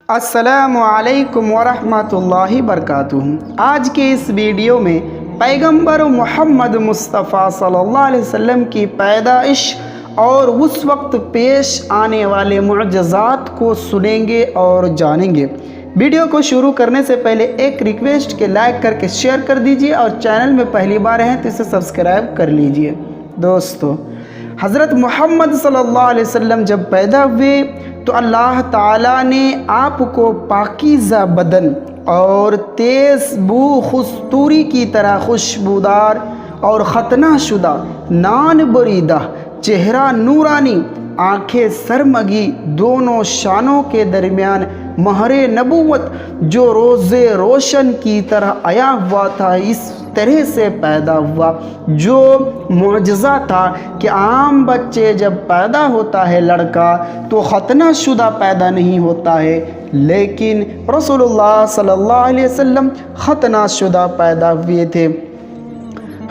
السلام علیکم ورحمۃ اللہ وبرکاتہ۔ آج کے اس ویڈیو میں پیغمبر محمد مصطفیٰ صلی اللہ علیہ وسلم کی پیدائش اور اس وقت پیش آنے والے معجزات کو سنیں گے اور جانیں گے۔ ویڈیو کو شروع کرنے سے پہلے ایک ریکویسٹ کہ لائک کر کے شیئر کر دیجئے اور چینل میں پہلی بار ہیں تو اسے سبسکرائب کر لیجئے۔ دوستو، حضرت محمد صلی اللہ علیہ وسلم جب پیدا ہوئے تو اللہ تعالیٰ نے آپ کو پاکیزہ بدن اور تیز بو کستوری کی طرح خوشبودار اور ختنہ شدہ نان بریدہ چہرہ نورانی، آنکھیں سرمگی، دونوں شانوں کے درمیان مہر نبوت جو روز روشن کی طرح آیا ہوا تھا، اس طرح سے پیدا ہوا۔ جو معجزہ تھا کہ عام بچے جب پیدا ہوتا ہے لڑکا تو ختنہ شدہ پیدا نہیں ہوتا ہے، لیکن رسول اللہ صلی اللہ علیہ وسلم ختنہ شدہ پیدا ہوئے تھے۔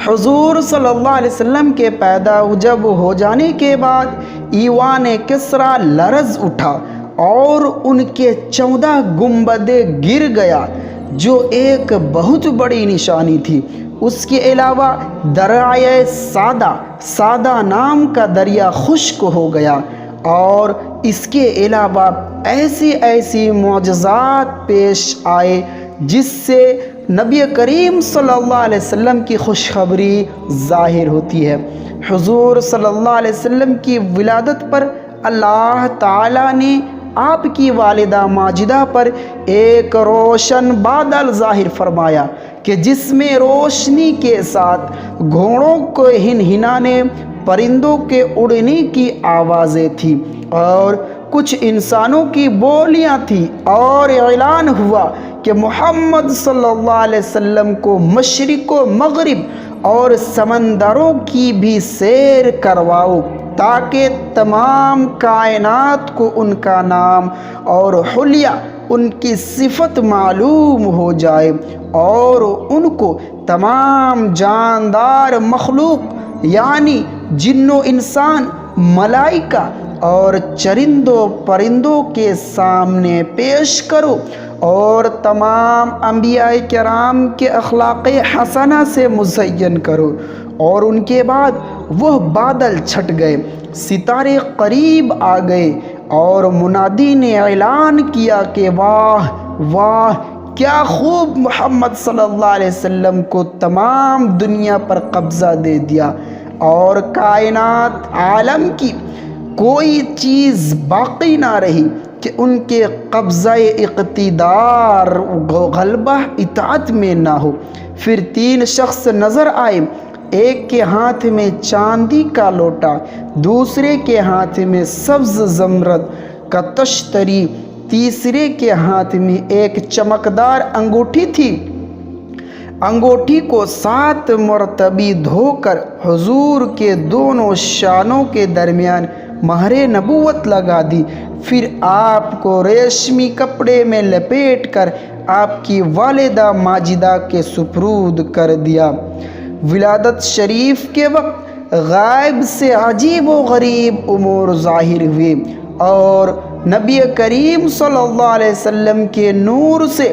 حضور صلی اللہ علیہ وسلم کے پیدا جب ہو جانے کے بعد ایوان کسریٰ لرز اٹھا اور ان کے 14 گنبدیں گر گیا، جو ایک بہت بڑی نشانی تھی۔ اس کے علاوہ دریائے سادہ نام کا دریا خشک ہو گیا، اور اس کے علاوہ ایسی معجزات پیش آئے جس سے نبی کریم صلی اللہ علیہ وسلم کی خوشخبری ظاہر ہوتی ہے۔ حضور صلی اللہ علیہ وسلم کی ولادت پر اللہ تعالیٰ نے آپ کی والدہ ماجدہ پر ایک روشن بادل ظاہر فرمایا کہ جس میں روشنی کے ساتھ گھوڑوں کو ہنہنانے، پرندوں کے اڑنے کی آوازیں تھیں اور کچھ انسانوں کی بولیاں تھیں، اور اعلان ہوا کہ محمد صلی اللہ علیہ وسلم کو مشرق و مغرب اور سمندروں کی بھی سیر کرواؤ تاکہ تمام کائنات کو ان کا نام اور حلیہ ان کی صفت معلوم ہو جائے، اور ان کو تمام جاندار مخلوق یعنی جن و انسان، ملائکہ اور چرندوں پرندوں کے سامنے پیش کرو، اور تمام انبیاء کرام کے اخلاق حسنہ سے مزین کرو۔ اور ان کے بعد وہ بادل چھٹ گئے، ستارے قریب آ گئے، اور منادی نے اعلان کیا کہ واہ واہ، کیا خوب محمد صلی اللہ علیہ وسلم کو تمام دنیا پر قبضہ دے دیا، اور کائنات عالم کی کوئی چیز باقی نہ رہی کہ ان کے قبضہ اقتدار غلبہ اطاعت میں نہ ہو۔ پھر 3 شخص نظر آئے، ایک کے ہاتھ میں چاندی کا لوٹا، دوسرے کے ہاتھ میں سبز زمرد کا تشتری، تیسرے کے ہاتھ میں ایک چمکدار انگوٹھی تھی۔ انگوٹھی کو 7 مرتبہ دھو کر حضور کے دونوں شانوں کے درمیان مہر نبوت لگا دی، پھر آپ کو ریشمی کپڑے میں لپیٹ کر آپ کی والدہ ماجدہ کے سپرد کر دیا۔ ولادت شریف کے وقت غائب سے عجیب و غریب امور ظاہر ہوئے، اور نبی کریم صلی اللہ علیہ وسلم کے نور سے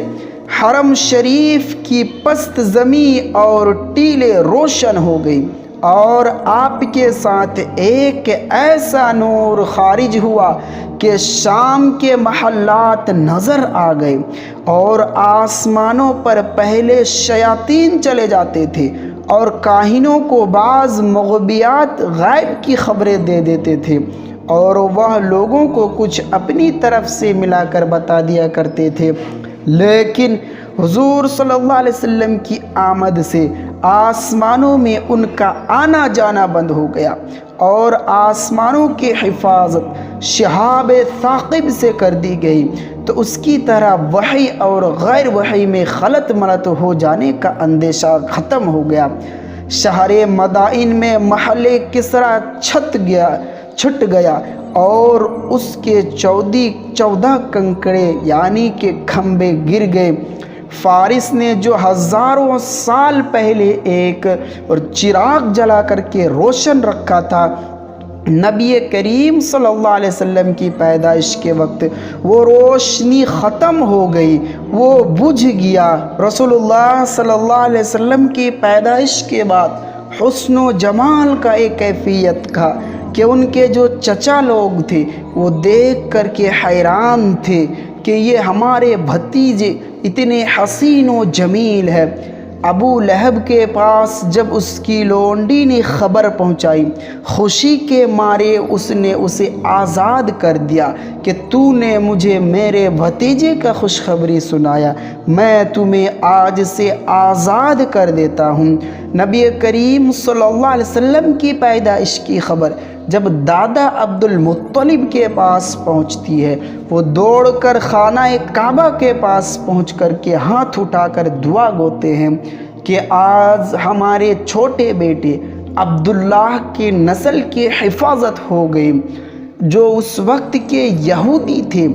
حرم شریف کی پست زمین اور ٹیلے روشن ہو گئی، اور آپ کے ساتھ ایک ایسا نور خارج ہوا کہ شام کے محلات نظر آ گئے، اور آسمانوں پر پہلے شیاطین چلے جاتے تھے اور کاہنوں کو بعض مغیبات غیب کی خبریں دے دیتے تھے، اور وہ لوگوں کو کچھ اپنی طرف سے ملا کر بتا دیا کرتے تھے۔ لیکن حضور صلی اللہ علیہ وسلم کی آمد سے آسمانوں میں ان کا آنا جانا بند ہو گیا، اور آسمانوں کی حفاظت شہاب ثاقب سے کر دی گئی، تو اس کی طرح وحی اور غیر وحی میں خلط ملط ہو جانے کا اندیشہ ختم ہو گیا۔ شہر مدائن میں محل کسریٰ چھٹ گیا، اور اس کے 14 کنکڑے یعنی کہ کھمبے گر گئے۔ فارس نے جو ہزاروں سال پہلے ایک اور چراغ جلا کر کے روشن رکھا تھا، نبی کریم صلی اللہ علیہ وسلم کی پیدائش کے وقت وہ روشنی ختم ہو گئی، وہ بجھ گیا۔ رسول اللہ صلی اللہ علیہ وسلم کی پیدائش کے بعد حسن و جمال کا ایک کیفیت تھا کہ ان کے جو چچا لوگ تھے وہ دیکھ کر کے حیران تھے کہ یہ ہمارے بھتیجے اتنے حسین و جمیل ہے۔ ابو لہب کے پاس جب اس کی لونڈی نے خبر پہنچائی، خوشی کے مارے اس نے اسے آزاد کر دیا کہ تو نے مجھے میرے بھتیجے کا خوشخبری سنایا، میں تمہیں آج سے آزاد کر دیتا ہوں۔ نبی کریم صلی اللہ علیہ وسلم کی پیدائش کی خبر جب دادا عبد المطلب کے پاس پہنچتی ہے، وہ دوڑ کر خانہ کعبہ کے پاس پہنچ کر کے ہاتھ اٹھا کر دعا گوتے ہیں کہ آج ہمارے چھوٹے بیٹے عبداللہ کی نسل کی حفاظت ہو گئی۔ جو اس وقت کے یہودی تھے،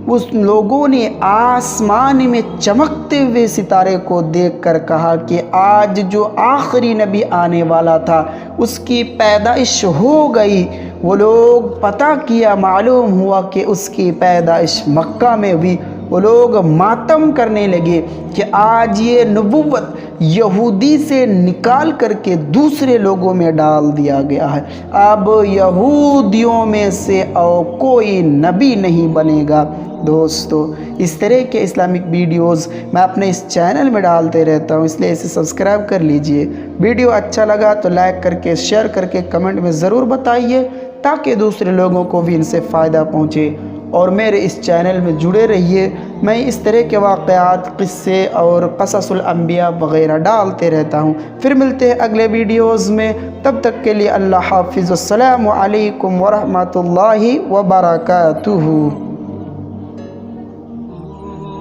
اس لوگوں نے آسمان میں چمکتے ہوئے ستارے کو دیکھ کر کہا کہ آج جو آخری نبی آنے والا تھا اس کی پیدائش ہو گئی۔ وہ لوگ پتہ کیا، معلوم ہوا کہ اس کی پیدائش مکہ میں ہوئی۔ وہ لوگ ماتم کرنے لگے کہ آج یہ نبوت یہودی سے نکال کر کے دوسرے لوگوں میں ڈال دیا گیا ہے، اب یہودیوں میں سے اور کوئی نبی نہیں بنے گا۔ دوستو، اس طرح کے اسلامک ویڈیوز میں اپنے اس چینل میں ڈالتے رہتا ہوں، اس لیے اسے سبسکرائب کر لیجئے۔ ویڈیو اچھا لگا تو لائک کر کے، شیئر کر کے کمنٹ میں ضرور بتائیے تاکہ دوسرے لوگوں کو بھی ان سے فائدہ پہنچے، اور میرے اس چینل میں جڑے رہیے۔ میں اس طرح کے واقعات، قصے اور قصص الانبیاء وغیرہ ڈالتے رہتا ہوں۔ پھر ملتے ہیں اگلے ویڈیوز میں، تب تک کے لیے اللہ حافظ۔ السلام علیکم ورحمۃ اللہ وبرکاتہ۔